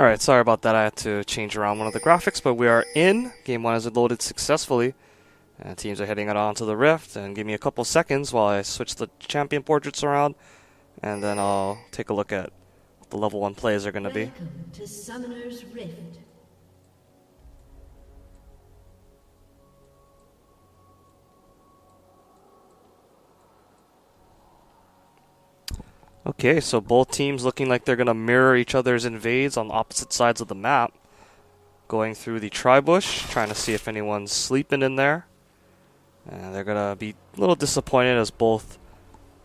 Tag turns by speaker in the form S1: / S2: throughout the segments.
S1: Alright, sorry about that. I had to change around one of the graphics, but we are in. Game 1 has loaded successfully. And teams are heading it on to the Rift. And give me a couple seconds while I switch the champion portraits around. And then I'll take a look at what the level 1 plays are going to be.
S2: Welcome to Summoner's Rift.
S1: Okay, so both teams looking like they're going to mirror each other's invades on opposite sides of the map. Going through the tri-bush, trying to see if anyone's sleeping in there. And they're going to be a little disappointed as both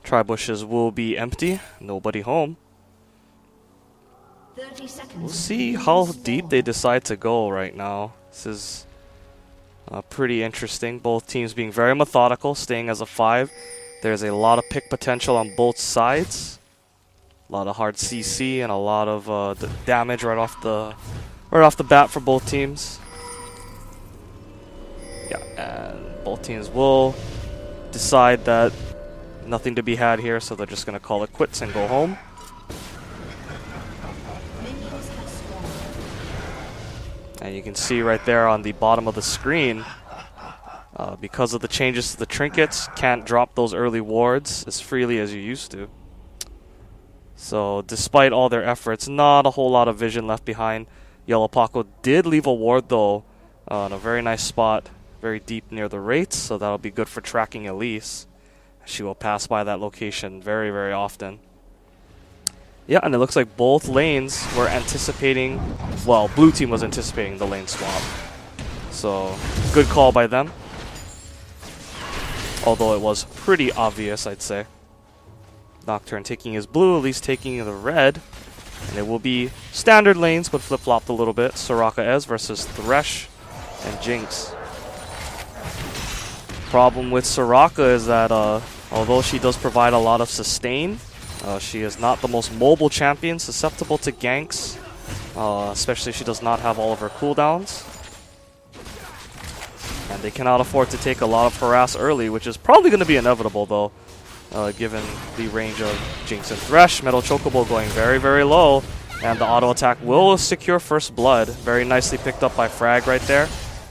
S1: tri-bushes will be empty. Nobody home.
S2: 30 seconds.
S1: We'll see how deep they decide to go right now. This is pretty interesting. Both teams being very methodical, staying as a 5. There's a lot of pick potential on both sides. A lot of hard CC and a lot of damage right off the bat for both teams. Yeah, and both teams will decide that nothing to be had here, so they're just going to call it quits and go home. And you can see right there on the bottom of the screen, because of the changes to the trinkets, can't drop those early wards as freely as you used to. So despite all their efforts, not a whole lot of vision left behind. Yellow Paco did leave a ward though, in a very nice spot, very deep near the rates, so that'll be good for tracking Elise. She will pass by that location very, very often. Yeah, and it looks like both lanes were anticipating, well, blue team was anticipating the lane swap. So, good call by them. Although it was pretty obvious, I'd say. Nocturne taking his blue, Elise taking the red. And it will be standard lanes, but flip-flopped a little bit. Soraka Ez versus Thresh and Jinx. Problem with Soraka is that although she does provide a lot of sustain, she is not the most mobile champion, susceptible to ganks. Especially if she does not have all of her cooldowns. And they cannot afford to take a lot of harass early, which is probably going to be inevitable though. Given the range of Jinx and Thresh. Metal Chocobo going very, very low. And the auto attack will secure first blood. Very nicely picked up by Frag right there.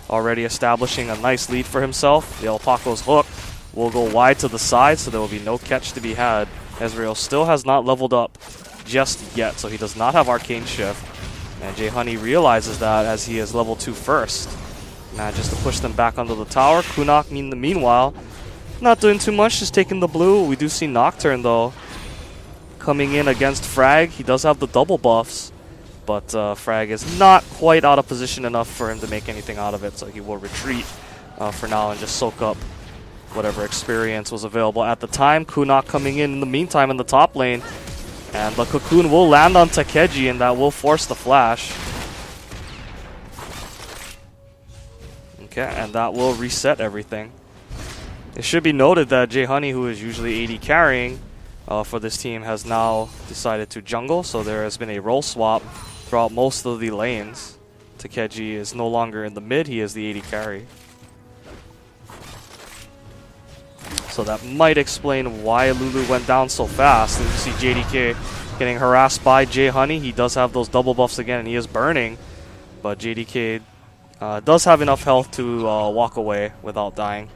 S1: Already establishing a nice lead for himself. The Alpaco's hook will go wide to the side, so there will be no catch to be had. Ezreal still has not leveled up just yet, so he does not have Arcane Shift. And J Honey realizes that as he is level 2 first. Manages to push them back onto the tower. Kunok, meanwhile, not doing too much, just taking the blue. We do see Nocturne, though, coming in against Frag. He does have the double buffs, but Frag is not quite out of position enough for him to make anything out of it, so he will retreat for now and just soak up whatever experience was available at the time. Kunok coming in the meantime in the top lane, and the Cocoon will land on Takeji, and that will force the flash. Okay, and that will reset everything. It should be noted that J Honey, who is usually AD carrying for this team, has now decided to jungle, so there has been a role swap throughout most of the lanes. Takeji is no longer in the mid, he is the AD carry. So that might explain why Lulu went down so fast. And you see JDK getting harassed by J Honey. He does have those double buffs again, and he is burning, but JDK does have enough health to walk away without dying.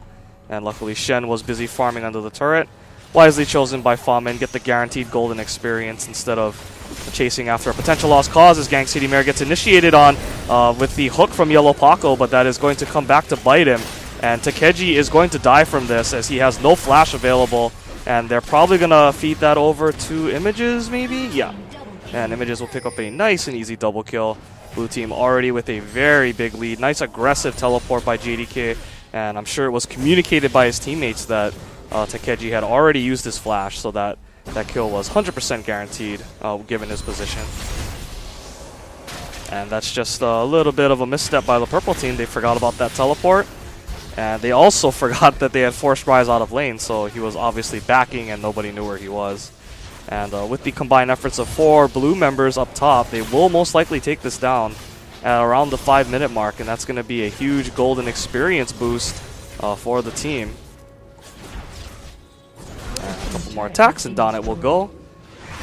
S1: And luckily Shen was busy farming under the turret. Wisely chosen by Famen, get the guaranteed golden experience instead of chasing after a potential lost cause as Gang City Mare gets initiated on with the hook from Yellow Paco, but that is going to come back to bite him. And Takeji is going to die from this as he has no flash available. And they're probably going to feed that over to Images, maybe? Yeah. And Images will pick up a nice and easy double kill. Blue team already with a very big lead. Nice aggressive teleport by JDK. And I'm sure it was communicated by his teammates that Takeji had already used his flash, so that kill was 100% guaranteed given his position. And that's just a little bit of a misstep by the purple team. They forgot about that teleport. And they also forgot that they had forced Rise out of lane, so he was obviously backing and nobody knew where he was. And with the combined efforts of 4 blue members up top, they will most likely take this down at around the 5-minute mark, and that's going to be a huge golden experience boost for the team. And a couple more attacks, and down it will go.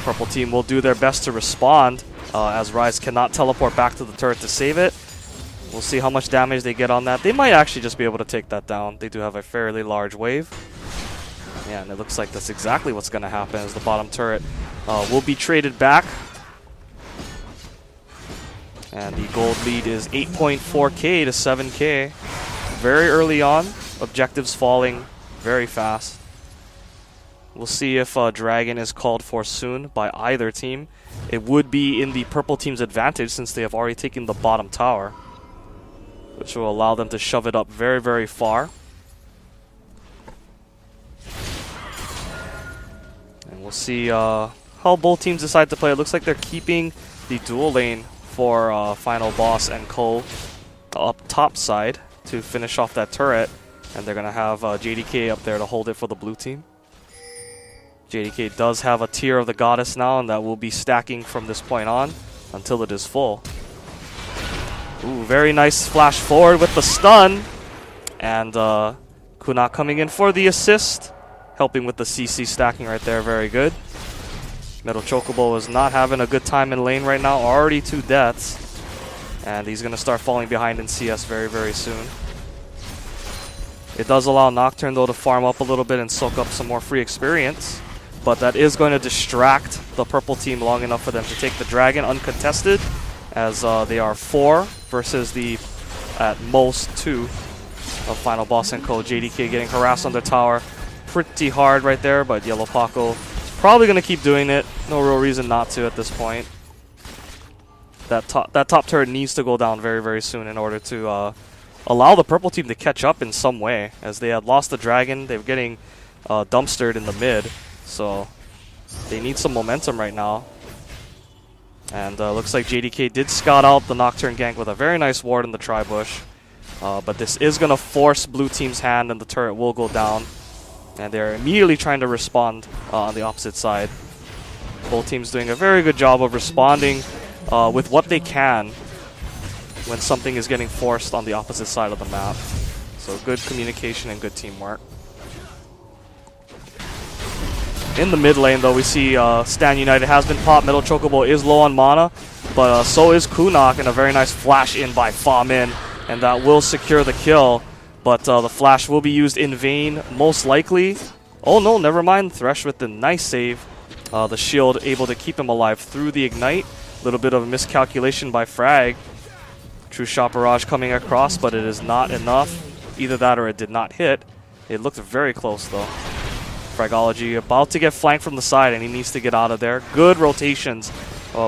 S1: Purple team will do their best to respond. as Rise cannot teleport back to the turret to save it. We'll see how much damage they get on that. They might actually just be able to take that down. They do have a fairly large wave. Yeah, and it looks like that's exactly what's going to happen, as the bottom turret will be traded back. And the gold lead is 8.4k to 7k. Very early on. Objectives falling very fast. We'll see if Dragon is called for soon by either team. It would be in the purple team's advantage since they have already taken the bottom tower, which will allow them to shove it up very, very far. And we'll see how both teams decide to play. It looks like they're keeping the dual lane for final boss and Co up top side to finish off that turret. And they're going to have JDK up there to hold it for the blue team. JDK does have a tier of the goddess now, and that will be stacking from this point on until it is full. Ooh, very nice flash forward with the stun. And Kuna coming in for the assist, helping with the CC stacking right there. Very good. Metal Chocobo is not having a good time in lane right now. Already 2 deaths. And he's going to start falling behind in CS very, very soon. It does allow Nocturne, though, to farm up a little bit and soak up some more free experience. But that is going to distract the purple team long enough for them to take the dragon uncontested, as they are 4 versus the, at most, 2 of final boss and Co. JDK getting harassed on the tower pretty hard right there, but Yellow Paco is probably going to keep doing it. No real reason not to at this point. That top turret needs to go down very, very soon in order to allow the purple team to catch up in some way, as they had lost the dragon. They were getting dumpstered in the mid, so they need some momentum right now. And looks like JDK did scout out the Nocturne gank with a very nice ward in the tri-bush. But this is going to force blue team's hand, and the turret will go down. And they're immediately trying to respond on the opposite side. Both teams doing a very good job of responding with what they can when something is getting forced on the opposite side of the map. So good communication and good teamwork. In the mid lane, though, we see Stan United has been popped. Metal Chocobo is low on mana, but so is Kunok, and a very nice flash in by Fa Min, and that will secure the kill. But the flash will be used in vain, most likely. Oh no, never mind. Thresh with the nice save. The shield able to keep him alive through the ignite. A little bit of a miscalculation by Frag. True Shot Barrage coming across, but it is not enough. Either that or it did not hit. It looked very close, though. Fragology about to get flanked from the side, and he needs to get out of there. Good rotations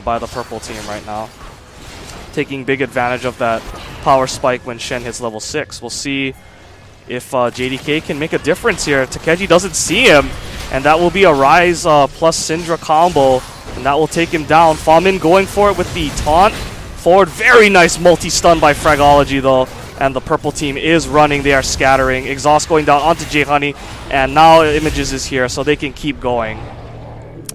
S1: by the purple team right now. Taking big advantage of that power spike when Shen hits level 6. We'll see if JDK can make a difference here. Takeji doesn't see him, and that will be a Rise plus Syndra combo, and that will take him down. Fa Min going for it with the taunt forward. Very nice multi-stun by Fragology, though. And the purple team is running. They are scattering. Exhaust going down onto J Honey. And now Images is here, so they can keep going.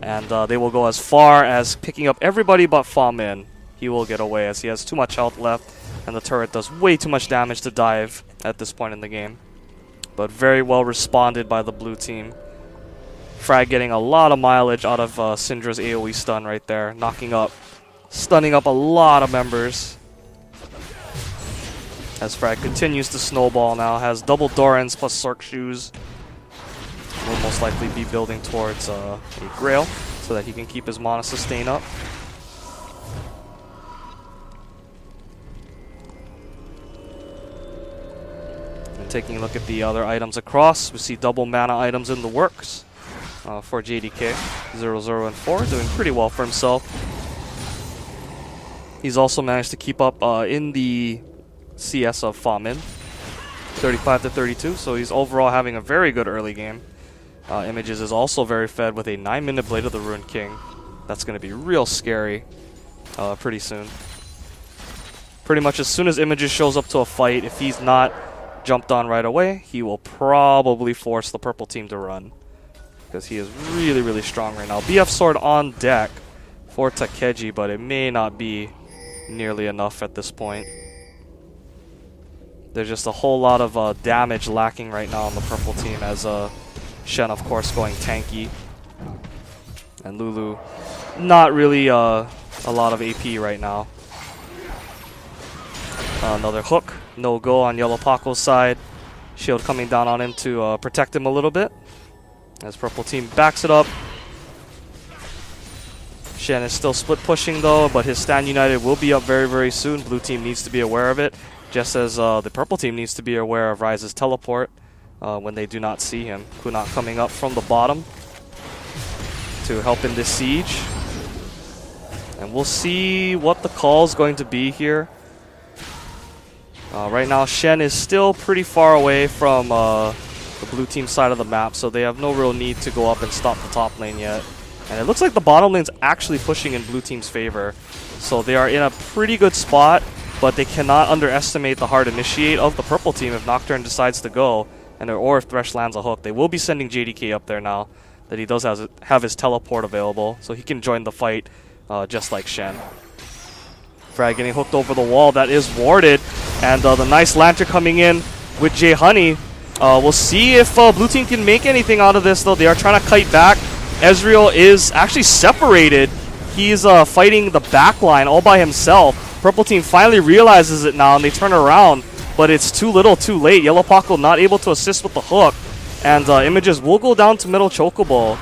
S1: And they will go as far as picking up everybody but Fa Min. He will get away as he has too much health left. And the turret does way too much damage to dive at this point in the game. But very well responded by the blue team. Frag getting a lot of mileage out of Syndra's AoE stun right there. Stunning up a lot of members. As Frag continues to snowball now, has double Dorans plus Sork Shoes. Will most likely be building towards a Grail so that he can keep his mana sustain up. And taking a look at the other items across, we see double mana items in the works for JDK. 0, 0, and 4, doing pretty well for himself. He's also managed to keep up in the CS of Fa Min, 35 to 32, so he's overall having a very good early game. Images is also very fed with a 9-minute Blade of the Ruined King. That's going to be real scary pretty soon. Pretty much as soon as Images shows up to a fight, if he's not jumped on right away, he will probably force the purple team to run, because he is really, really strong right now. BF Sword on deck for Takeji, but it may not be nearly enough at this point. There's just a whole lot of damage lacking right now on the purple team, as Shen, of course, going tanky. And Lulu not really a lot of AP right now. Another hook. No go on Yellow Paco's side. Shield coming down on him to protect him a little bit. As Purple Team backs it up. Shen is still split pushing though, but his stand united will be up very, very soon. Blue Team needs to be aware of it, just as the Purple Team needs to be aware of Ryze's teleport when they do not see him. Kunat coming up from the bottom to help in this siege. And we'll see what the call is going to be here. Right now, Shen is still pretty far away from the Blue Team side of the map, so they have no real need to go up and stop the top lane yet. And it looks like the bottom lane's actually pushing in Blue Team's favor. So they are in a pretty good spot, but they cannot underestimate the hard initiate of the Purple Team if Nocturne decides to go, or if Thresh lands a hook. They will be sending JDK up there now that he does have his teleport available, so he can join the fight just like Shen. Frag getting hooked over the wall, that is warded, and the nice Lantern coming in with J Honey. We'll see if Blue Team can make anything out of this though. They are trying to kite back. Ezreal is actually separated. He's fighting the back line all by himself. Purple Team finally realizes it now and they turn around, but it's too little too late. Yellow Paco not able to assist with the hook, and images will go down to middle Chocobo,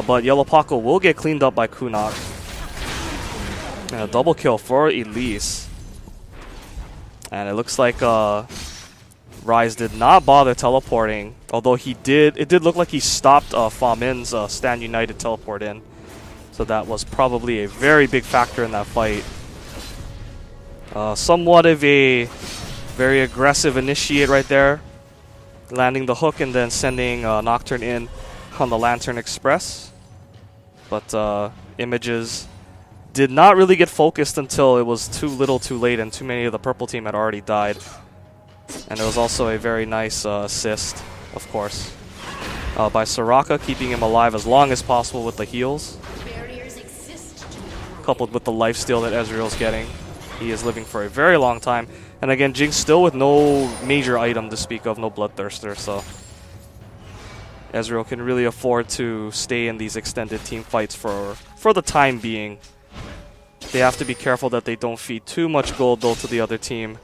S1: but Yellow Paco will get cleaned up by Kunat. And a double kill for Elise. And it looks like Ryze did not bother teleporting, although it did look like he stopped Fa Min's stand united teleport in. So that was probably a very big factor in that fight. Somewhat of a very aggressive initiate right there, landing the hook and then sending Nocturne in on the Lantern Express. But images did not really get focused until it was too little too late and too many of the Purple Team had already died. And it was also a very nice assist, of course, by Soraka, keeping him alive as long as possible with the heals. Coupled with the lifesteal that Ezreal's getting. He is living for a very long time. And again, Jinx still with no major item to speak of, no Bloodthirster, so Ezreal can really afford to stay in these extended team fights for the time being. They have to be careful that they don't feed too much gold though to the other team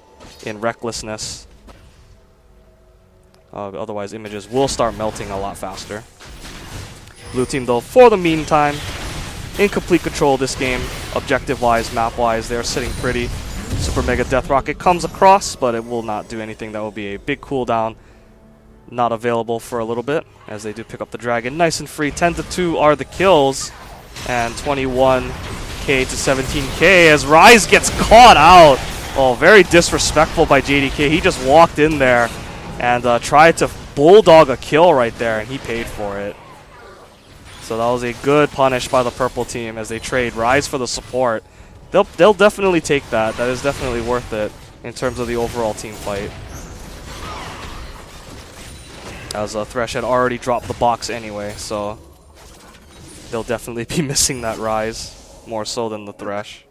S1: in recklessness. Otherwise images will start melting a lot faster. Blue Team though, for the meantime, in complete control of this game, objective-wise, map-wise, they're sitting pretty. Super Mega Death Rocket comes across, but it will not do anything. That will be a big cooldown. Not available for a little bit, as they do pick up the dragon. Nice and free. 10-2 are the kills, and 21k to 17k as Ryze gets caught out. Oh, very disrespectful by JDK. He just walked in there and tried to bulldog a kill right there, and he paid for it. So that was a good punish by the Purple Team as they trade Ryze for the support. They'll definitely take that. That is definitely worth it in terms of the overall team fight. As Thresh had already dropped the box anyway, so they'll definitely be missing that Ryze more so than the Thresh.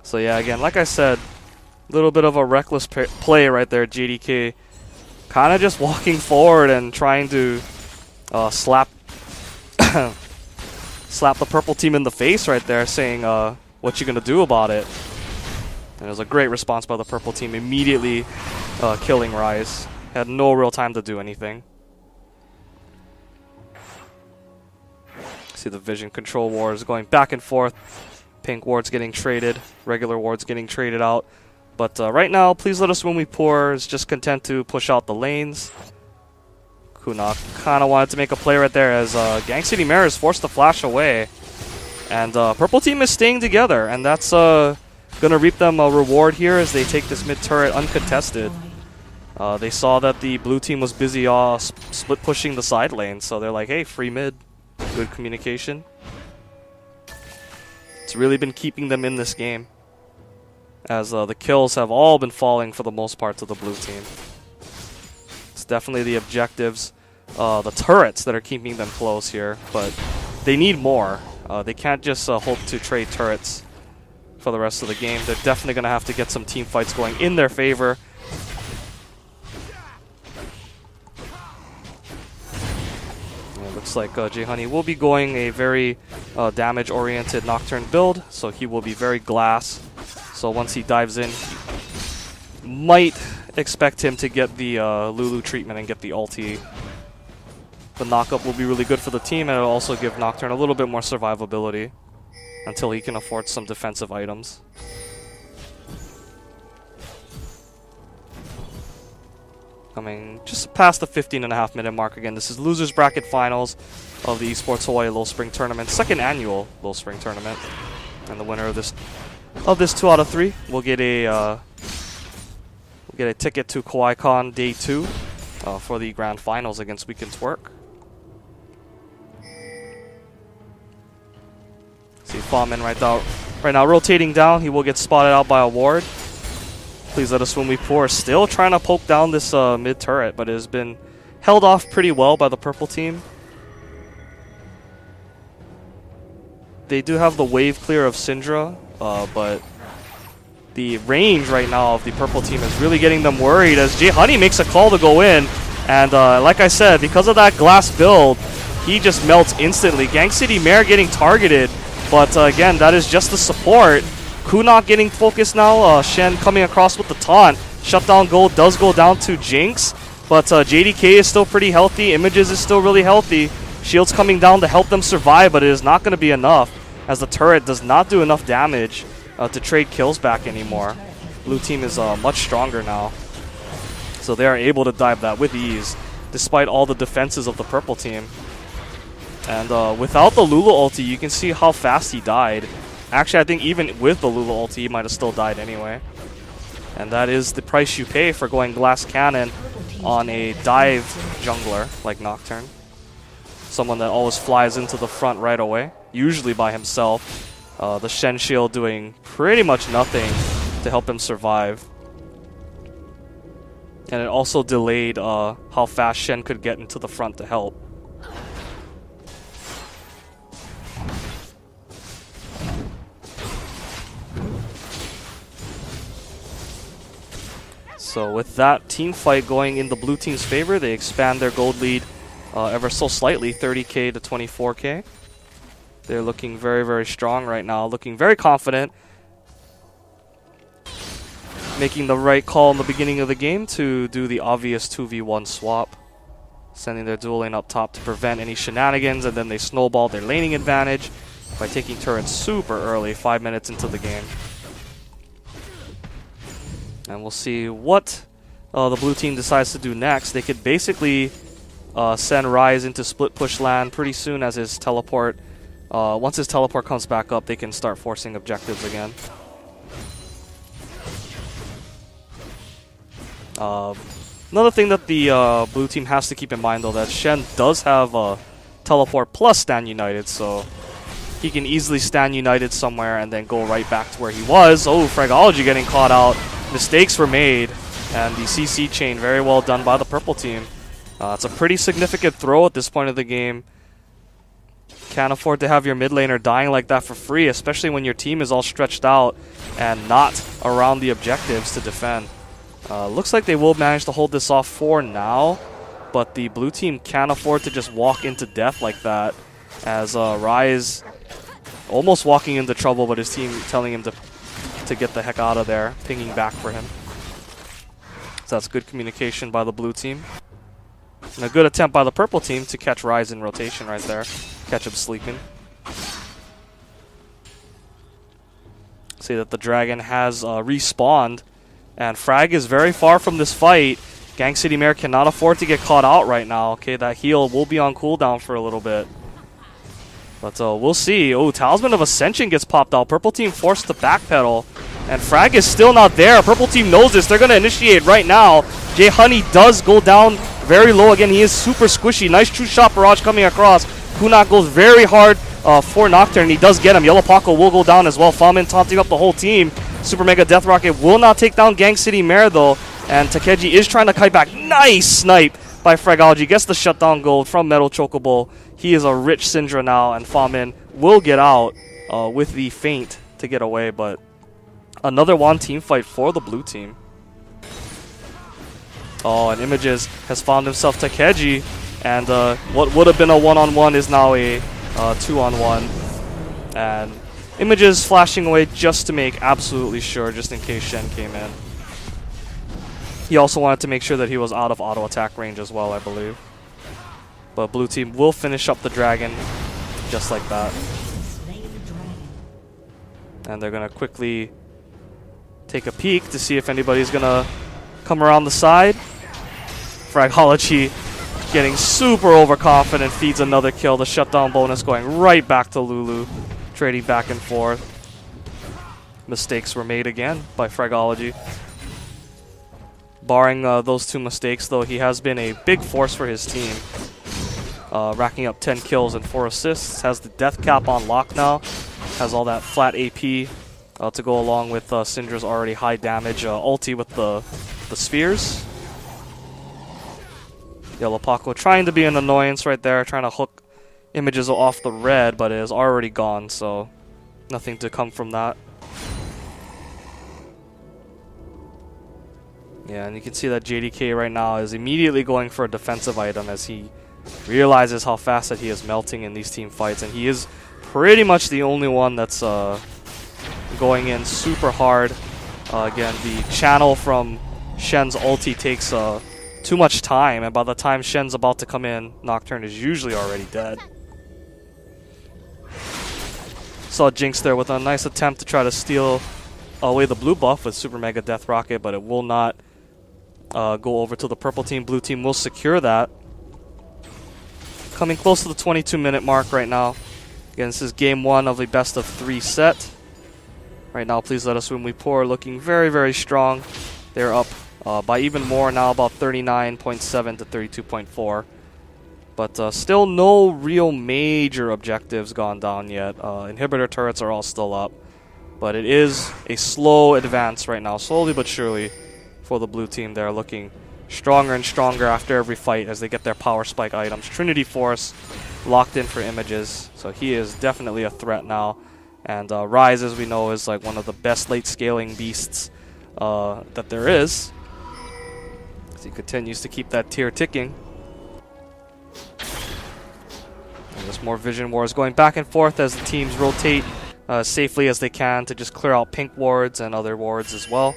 S1: So yeah, again, like I said, a little bit of a reckless play right there. JDK kind of just walking forward and trying to slap slap the Purple Team in the face right there, saying, what you gonna do about it? And it was a great response by the Purple Team, immediately killing Ryze. Had no real time to do anything. See the vision control wars going back and forth. Pink wards getting traded, regular wards getting traded out. But right now, Please Let Us When We Pour is just content to push out the lanes. Kunat kind of wanted to make a play right there as Gang City Mare is forced to flash away. And Purple Team is staying together, and that's going to reap them a reward here as they take this mid turret uncontested. They saw that the Blue Team was busy split pushing the side lane, so they're like, hey, free mid. Good communication. It's really been keeping them in this game, as the kills have all been falling for the most part to the Blue Team. It's definitely the objectives, the turrets that are keeping them close here, but they need more. They can't just hope to trade turrets for the rest of the game. They're definitely going to have to get some team fights going in their favor. It looks like J Honey will be going a very damage-oriented Nocturne build, so he will be very glass. So once he dives in, might expect him to get the Lulu treatment and get the ulti. The knockup will be really good for the team, and it'll also give Nocturne a little bit more survivability until he can afford some defensive items. Coming just past the 15.5-minute mark again. This is losers bracket finals of the Esports Hawaii Low Spring Tournament, second annual Low Spring Tournament, and the winner of this 2 out of 3 will get a ticket to KawaiiCon Day 2 for the grand finals against Weekend Twerk. See Fawmin right now rotating down. He will get spotted out by a ward. Please let us when we pour. Still trying to poke down this mid turret, but it has been held off pretty well by the purple team. They do have the wave clear of Syndra, but the range right now of the purple team is really getting them worried as Jay Honey makes a call to go in. And like I said, because of that glass build, he just melts instantly. Gang City Mare getting targeted, but again, that is just the support. Kunok getting focused now. Shen coming across with the taunt. Shutdown gold does go down to Jinx, but JDK is still pretty healthy. Images is still really healthy. Shield's coming down to help them survive, but it is not going to be enough as the turret does not do enough damage to trade kills back anymore. Blue team is much stronger now, so they are able to dive that with ease despite all the defenses of the purple team. And without the Lulu ulti, you can see how fast he died. Actually, I think even with the Lulu ulti, he might have still died anyway. And that is the price you pay for going glass cannon on a dive jungler like Nocturne. Someone that always flies into the front right away, usually by himself. The Shen shield doing pretty much nothing to help him survive. And it also delayed how fast Shen could get into the front to help. So with that team fight going in the blue team's favor, they expand their gold lead ever so slightly, 30k to 24k. They're looking very, very strong right now, looking very confident. Making the right call in the beginning of the game to do the obvious 2v1 swap. Sending their dual lane up top to prevent any shenanigans, and then they snowball their laning advantage by taking turrets super early, 5 minutes into the game. And we'll see what the blue team decides to do next. They could basically send Ryze into split push land pretty soon as his teleport. Once his teleport comes back up, they can start forcing objectives again. Another thing that the blue team has to keep in mind, though, that Shen does have teleport plus stand united, so he can easily stand united somewhere and then go right back to where he was. Oh, Fragology getting caught out. Mistakes were made, and the CC chain very well done by the purple team. It's a pretty significant throw at this point of the game. Can't afford to have your mid laner dying like that for free, especially when your team is all stretched out and not around the objectives to defend. Looks like they will manage to hold this off for now, but the blue team can't afford to just walk into death like that, as Ryze almost walking into trouble, but his team telling him to get the heck out of there, pinging back for him. So that's good communication by the blue team. And a good attempt by the purple team to catch Ryze in rotation right there. Catch him sleeping. See that the dragon has respawned, and Frag is very far from this fight. Gang City Mare cannot afford to get caught out right now. Okay, that heal will be on cooldown for a little bit. But we'll see. Oh, Talisman of Ascension gets popped out. Purple team forced to backpedal. And Frag is still not there. Purple team knows this. They're going to initiate right now. Jay Honey does go down very low again. He is super squishy. Nice true shot barrage coming across. Kunok goes very hard for Nocturne. He does get him. Yellow Paco will go down as well. Fawmin taunting up the whole team. Super Mega Death Rocket will not take down Gang City Mare though. And Takeji is trying to kite back. Nice snipe by Fragology. Gets the shutdown gold from Metal Chocobo. He is a rich Syndra now, and Fawmin will get out with the feint to get away, but another one team fight for the blue team. Oh, and Images has found himself Takeji, and what would have been a one-on-one is now a two-on-one. And Images flashing away just to make absolutely sure, just in case Shen came in. He also wanted to make sure that he was out of auto attack range as well, I believe. But blue team will finish up the dragon just like that. And they're going to quickly take a peek to see if anybody's going to come around the side. Fragology getting super overconfident, feeds another kill. The shutdown bonus going right back to Lulu. Trading back and forth. Mistakes were made again by Fragology. Barring those two mistakes, though, he has been a big force for his team. Racking up 10 kills and 4 assists. Has the death cap on lock now. Has all that flat AP to go along with Syndra's already high damage ulti with the spheres. Yellow Paco trying to be an annoyance right there, trying to hook Images off the red, but it is already gone, so nothing to come from that. Yeah, and you can see that JDK right now is immediately going for a defensive item as he realizes how fast that he is melting in these team fights, and he is pretty much the only one that's going in super hard. Again, the channel from Shen's ulti takes too much time, and by the time Shen's about to come in, Nocturne is usually already dead. Saw Jinx there with a nice attempt to try to steal away the blue buff with Super Mega Death Rocket, but it will not go over to the purple team. Blue team will secure that. Coming close to the 22-minute mark right now. Again, this is game 1 of a best of 3 set. Right now, Please Let Us Win We Pour looking very, very strong. They're up by even more now, about 39.7 to 32.4. But still no real major objectives gone down yet. Inhibitor turrets are all still up. But it is a slow advance right now, slowly but surely, for the blue team. They're looking stronger and stronger after every fight as they get their power spike items. Trinity Force locked in for Images, so he is definitely a threat now. And Rise, as we know, is like one of the best late scaling beasts that there is. As he continues to keep that tier ticking. And there's more Vision Wars going back and forth as the teams rotate safely as they can to just clear out pink wards and other wards as well.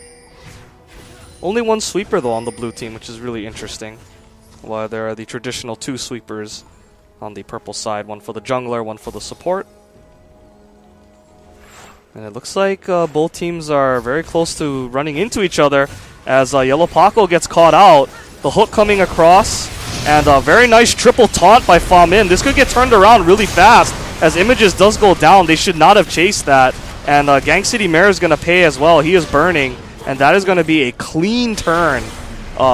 S1: Only one sweeper though on the blue team, which is really interesting. While there are the traditional 2 sweepers on the purple side, one for the jungler, one for the support. And it looks like both teams are very close to running into each other as Yellow Paco gets caught out. The hook coming across, and a very nice triple taunt by Famin. This could get turned around really fast as Images does go down. They should not have chased that. And Gang City Mare is going to pay as well. He is burning, and that is going to be a clean turn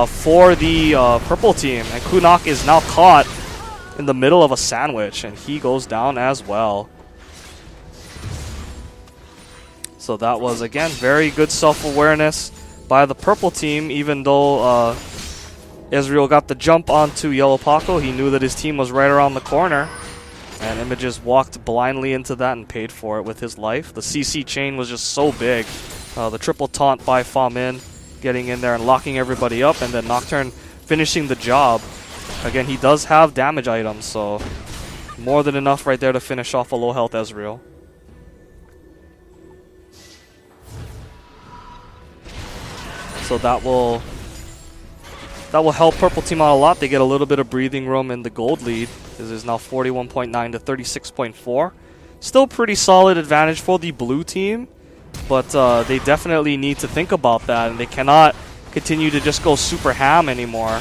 S1: for the purple team. And Kunok is now caught in the middle of a sandwich, and he goes down as well. So that was, again, very good self-awareness by the purple team, even though Ezreal got the jump onto Yellow Paco. He knew that his team was right around the corner, and Images walked blindly into that and paid for it with his life. The CC chain was just so big. The triple taunt by Famin, getting in there and locking everybody up, and then Nocturne finishing the job. Again, he does have damage items, so more than enough right there to finish off a low health Ezreal. So that will help purple team out a lot. They get a little bit of breathing room in the gold lead. This is now 41.9 to 36.4. Still pretty solid advantage for the blue team, but they definitely need to think about that, and they cannot continue to just go super ham anymore.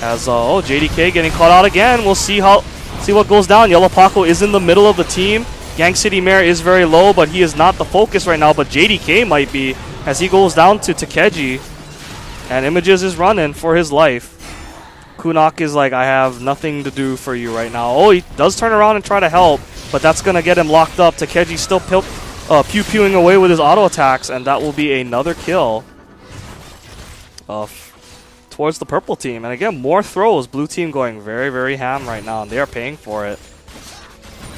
S1: As JDK getting caught out again. We'll see what goes down. Yellow Paco is in the middle of the team. Gang City Mare is very low, but he is not the focus right now. But JDK might be, as he goes down to Takeji. And Images is running for his life. Kunok is like, I have nothing to do for you right now. Oh, he does turn around and try to help, but that's going to get him locked up. Takeji still pew-pewing away with his auto attacks, and that will be another kill towards the purple team. And again, more throws. Blue team going very, very ham right now, and they are paying for it.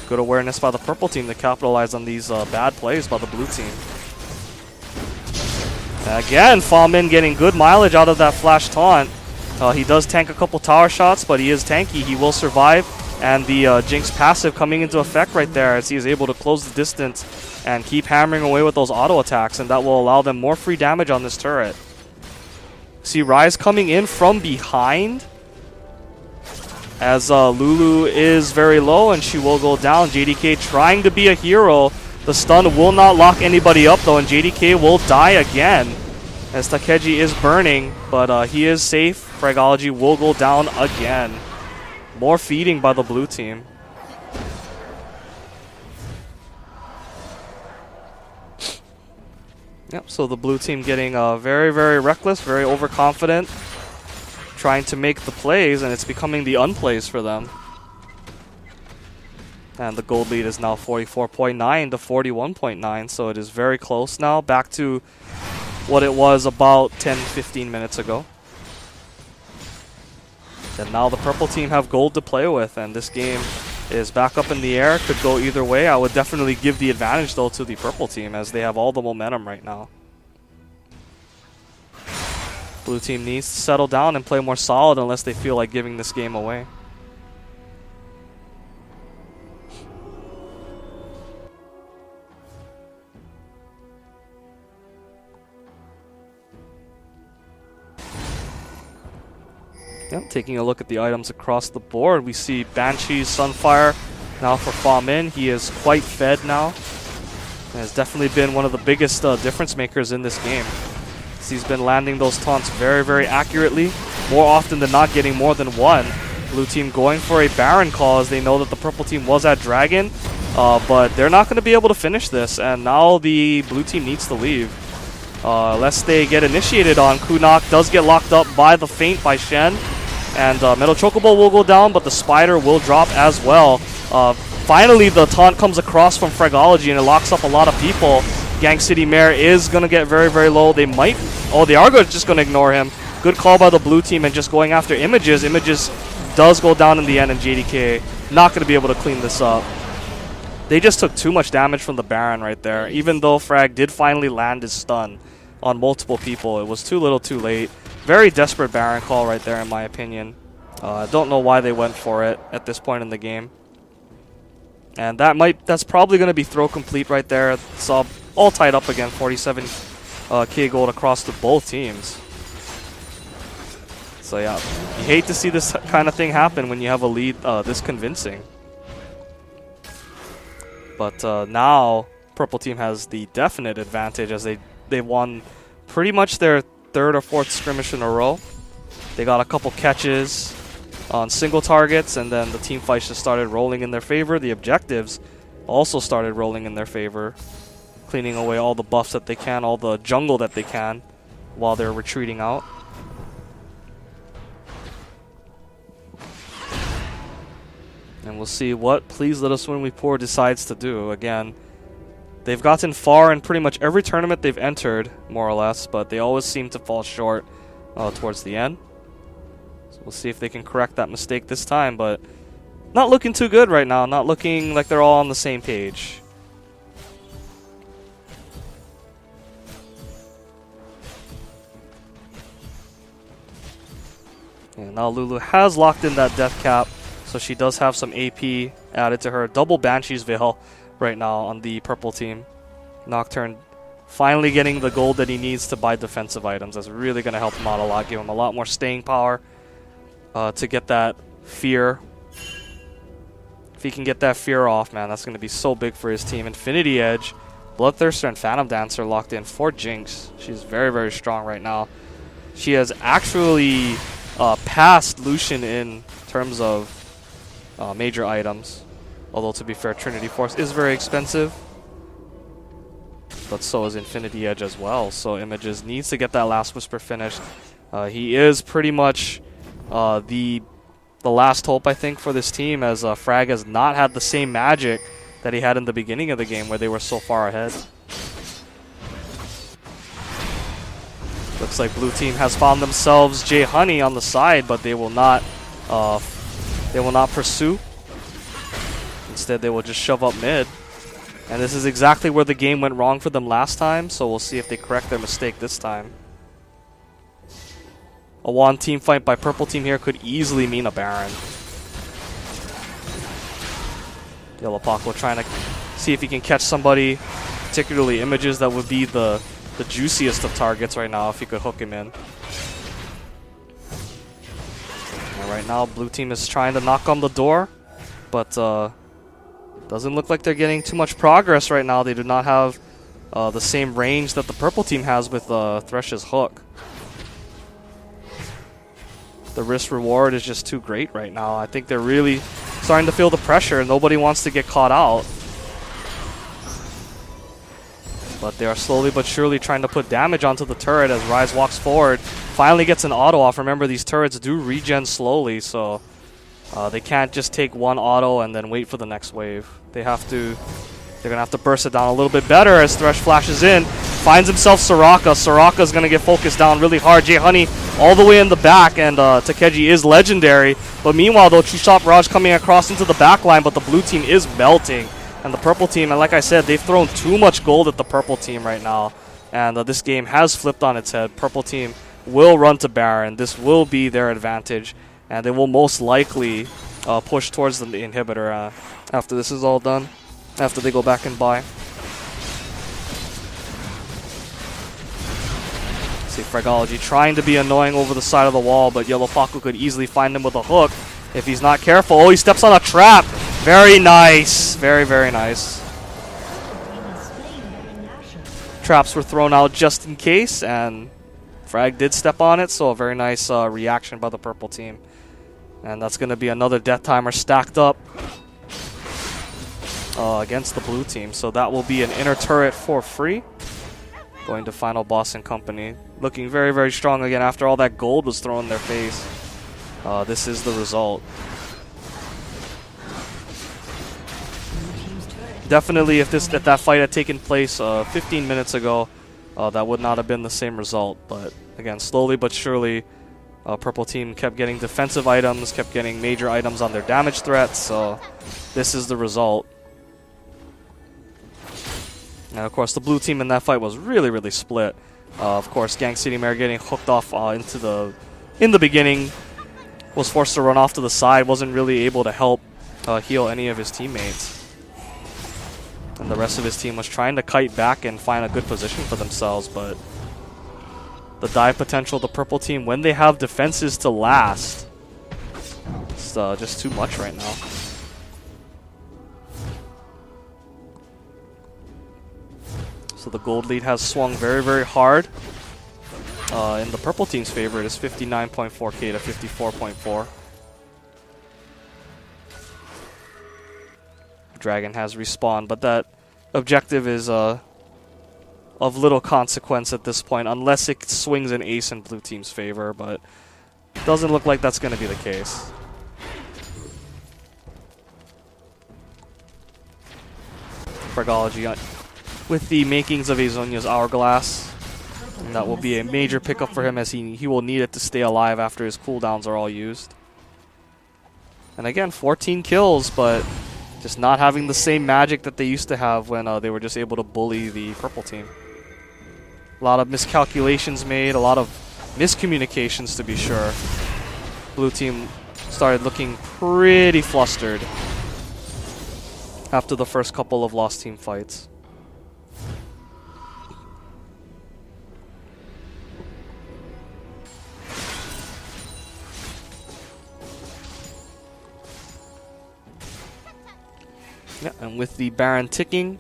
S1: Good awareness by the purple team to capitalize on these bad plays by the blue team. Again, Famin getting good mileage out of that flash taunt. He does tank a couple tower shots, but he is tanky. He will survive. and the Jinx passive coming into effect right there as he is able to close the distance and keep hammering away with those auto attacks, and that will allow them more free damage on this turret. See Ryze coming in from behind as Lulu is very low and she will go down. JDK trying to be a hero. The stun will not lock anybody up though, and JDK will die again as Takeji is burning, but he is safe. Fragology will go down again. More feeding by the blue team. Yep, so the blue team getting very, very reckless, very overconfident, trying to make the plays, and it's becoming the unplays for them. And the gold lead is now 44.9 to 41.9, so it is very close now, back to what it was about 10-15 minutes ago. And now the purple team have gold to play with, and this game is back up in the air. Could go either way. I would definitely give the advantage though to the purple team as they have all the momentum right now. Blue team needs to settle down and play more solid unless they feel like giving this game away. Yep, taking a look at the items across the board, we see Banshee's Sunfire now for Fa Min. He is quite fed now, and has definitely been one of the biggest difference makers in this game. He's been landing those taunts very, very accurately, more often than not getting more than one. Blue team going for a Baron call as they know that the purple team was at Dragon, but they're not going to be able to finish this, and now the blue team needs to leave. Lest they get initiated on. Kunok does get locked up by the feint by Shen. And Metal Chocobo will go down, but the Spider will drop as well. Finally, the taunt comes across from Fragology, and it locks up a lot of people. Gang City Mare is going to get very, very low. They might... Oh, the Argo is just going to ignore him. Good call by the blue team and just going after Images. Images does go down in the end, and JDK not going to be able to clean this up. They just took too much damage from the Baron right there. Even though Frag did finally land his stun on multiple people, it was too little too late. Very desperate Baron call right there in my opinion. I don't know why they went for it at this point in the game. And that's probably going to be throw complete right there. It's all tied up again, 47k gold across to both teams. So yeah, you hate to see this kind of thing happen when you have a lead this convincing. But now purple team has the definite advantage as they won pretty much their third or fourth skirmish in a row. They got a couple catches on single targets, and then the team fights just started rolling in their favor. The objectives also started rolling in their favor, cleaning away all the buffs that they can, all the jungle that they can, while they're retreating out. And we'll see what Please Let Us Win We Pour decides to do. Again, they've gotten far in pretty much every tournament they've entered, more or less, but they always seem to fall short towards the end. So we'll see if they can correct that mistake this time, but not looking too good right now. Not looking like they're all on the same page. And now Lulu has locked in that death cap, so she does have some AP added to her. Double Banshee's Veil right now on the purple team. Nocturne finally getting the gold that he needs to buy defensive items. That's really going to help him out a lot, give him a lot more staying power to get that fear. If he can get that fear off, man, that's going to be so big for his team. Infinity Edge, Bloodthirster, and Phantom Dancer locked in for Jinx. She's very, very strong right now. She has actually passed Lucian in terms of major items. Although, to be fair, Trinity Force is very expensive. But so is Infinity Edge as well. So Images needs to get that Last Whisper finished. He is pretty much the last hope, I think, for this team, as Frag has not had the same magic that he had in the beginning of the game where they were so far ahead. Looks like blue team has found themselves Jay Honey on the side, but they will not pursue. Instead, they will just shove up mid. And this is exactly where the game went wrong for them last time, so we'll see if they correct their mistake this time. A one team fight by purple team here could easily mean a Baron. Yellow Paco trying to see if he can catch somebody, particularly Images that would be the juiciest of targets right now if he could hook him in. And right now, blue team is trying to knock on the door, but doesn't look like they're getting too much progress right now. They do not have the same range that the purple team has with Thresh's hook. The risk reward is just too great right now. I think they're really starting to feel the pressure. Nobody wants to get caught out. But they are slowly but surely trying to put damage onto the turret as Rise walks forward. Finally gets an auto off. Remember, these turrets do regen slowly, so they can't just take one auto and then wait for the next wave. They're gonna have to burst it down a little bit better as Thresh flashes in. Finds himself Soraka. Soraka's gonna get focused down really hard. Jay Honey all the way in the back, and Takeji is legendary. But meanwhile, though, Chushop Raj coming across into the back line, but the blue team is melting. And the purple team, and like I said, they've thrown too much gold at the purple team right now. And this game has flipped on its head. Purple team will run to Baron. This will be their advantage. And they will most likely push towards the inhibitor after this is all done. After they go back and buy. See, Fragology trying to be annoying over the side of the wall, but Yellow Paco could easily find him with a hook if he's not careful. Oh, he steps on a trap. Very nice. Very, very nice. Traps were thrown out just in case, and Frag did step on it, so a very nice reaction by the purple team. And that's going to be another death timer stacked up against the blue team. So that will be an inner turret for free. Going to Final Boss and company. Looking very, very strong again after all that gold was thrown in their face. This is the result. Definitely, if that fight had taken place 15 minutes ago, that would not have been the same result. But again, slowly but surely, purple team kept getting defensive items, kept getting major items on their damage threats. So this is the result. And of course, the blue team in that fight was really, really split. Of course, Gang City Mare getting hooked off in the beginning, was forced to run off to the side, wasn't really able to help heal any of his teammates. And the rest of his team was trying to kite back and find a good position for themselves, but the dive potential of the purple team, when they have defenses to last, it's just too much right now. So the gold lead has swung very, very hard in the purple team's favor. It is 59.4k to 54.4. Dragon has respawned, but that objective is of little consequence at this point, unless it swings an ace in blue team's favor, but it doesn't look like that's going to be the case. Fragology with the makings of Azonia's Hourglass, and that will be a major pickup for him as he will need it to stay alive after his cooldowns are all used. And again, 14 kills, but just not having the same magic that they used to have when they were just able to bully the purple team. A lot of miscalculations made, a lot of miscommunications to be sure. Blue team started looking pretty flustered after the first couple of lost team fights. Yeah, and with the Baron ticking,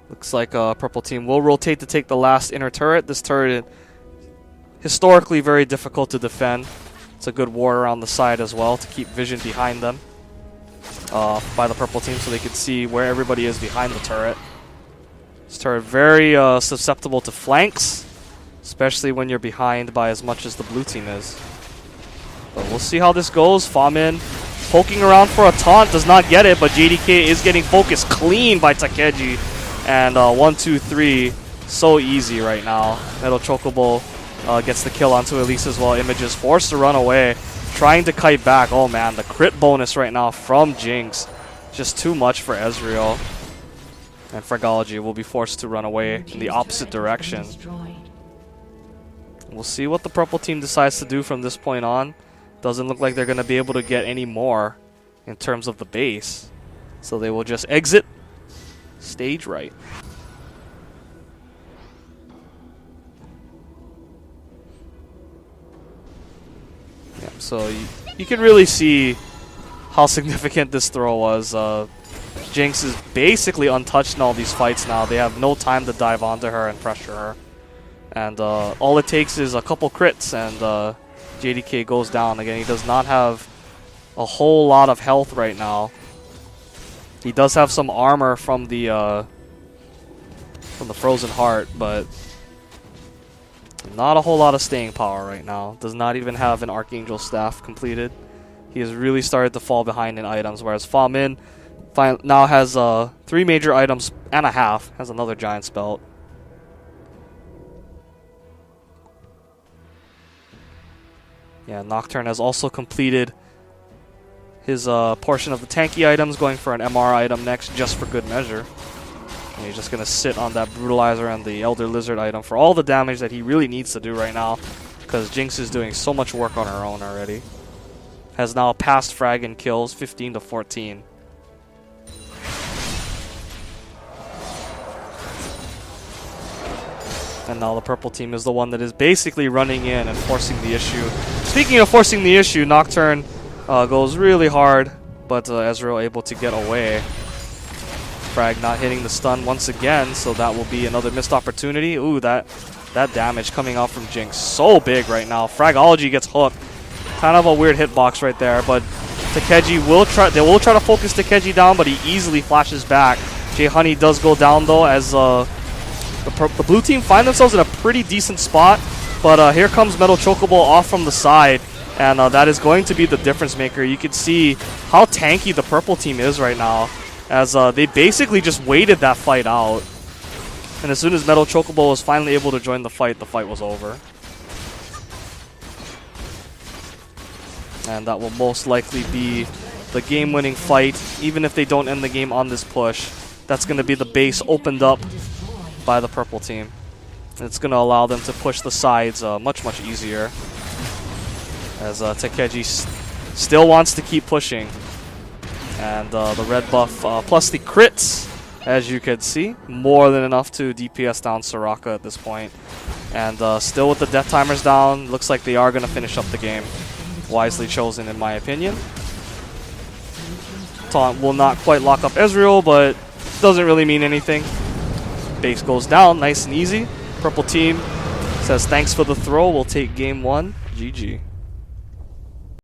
S1: looks like purple team will rotate to take the last inner turret. This turret, historically very difficult to defend. It's a good ward around the side as well to keep vision behind them by the purple team so they can see where everybody is behind the turret. This turret very susceptible to flanks, especially when you're behind by as much as the blue team is. But we'll see how this goes. Famin poking around for a taunt, does not get it, but JDK is getting focused clean by Takeji. And 1, 2, 3, so easy right now. Metal Chocobo gets the kill onto Elise as well. Images forced to run away, trying to kite back. Oh man, the crit bonus right now from Jinx. Just too much for Ezreal. And Fragology will be forced to run away in the opposite direction. We'll see what the purple team decides to do from this point on. Doesn't look like they're going to be able to get any more in terms of the base. So they will just exit stage right. Yeah, so you can really see how significant this throw was. Jinx is basically untouched in all these fights now. They have no time to dive onto her and pressure her. And all it takes is a couple crits and JDK goes down. Again, he does not have a whole lot of health right now. He does have some armor from the Frozen Heart, but not a whole lot of staying power right now. Does not even have an Archangel Staff completed. He has really started to fall behind in items, whereas Fa Min now has 3 major items and a half. Has another Giant's Belt. Yeah, Nocturne has also completed his portion of the tanky items, going for an MR item next just for good measure. And he's just going to sit on that Brutalizer and the Elder Lizard item for all the damage that he really needs to do right now, because Jinx is doing so much work on her own already. Has now passed frag and kills, 15 to 14. And now the purple team is the one that is basically running in and forcing the issue. Speaking of forcing the issue, Nocturne goes really hard, but Ezreal able to get away. Frag not hitting the stun once again, so that will be another missed opportunity. Ooh, that damage coming out from Jinx so big right now. Fragology gets hooked. Kind of a weird hitbox right there, but Takeji will try. They will try to focus Takeji down, but he easily flashes back. Jay Honey does go down though, as the blue team find themselves in a pretty decent spot, but here comes Metal Chocobo off from the side, and that is going to be the difference maker. You can see how tanky the purple team is right now, as they basically just waited that fight out. And as soon as Metal Chocobo was finally able to join the fight was over. And that will most likely be the game-winning fight, even if they don't end the game on this push. That's going to be the base opened up by the purple team. It's going to allow them to push the sides much easier, as Takeji still wants to keep pushing. And the red buff plus the crits, as you can see, more than enough to DPS down Soraka at this point. And still with the death timers down, looks like they are going to finish up the game. Wisely chosen, in my opinion. Taunt will not quite lock up Ezreal, but doesn't really mean anything. Base goes down, nice and easy. Purple team says thanks for the throw, we'll take game 1. GG.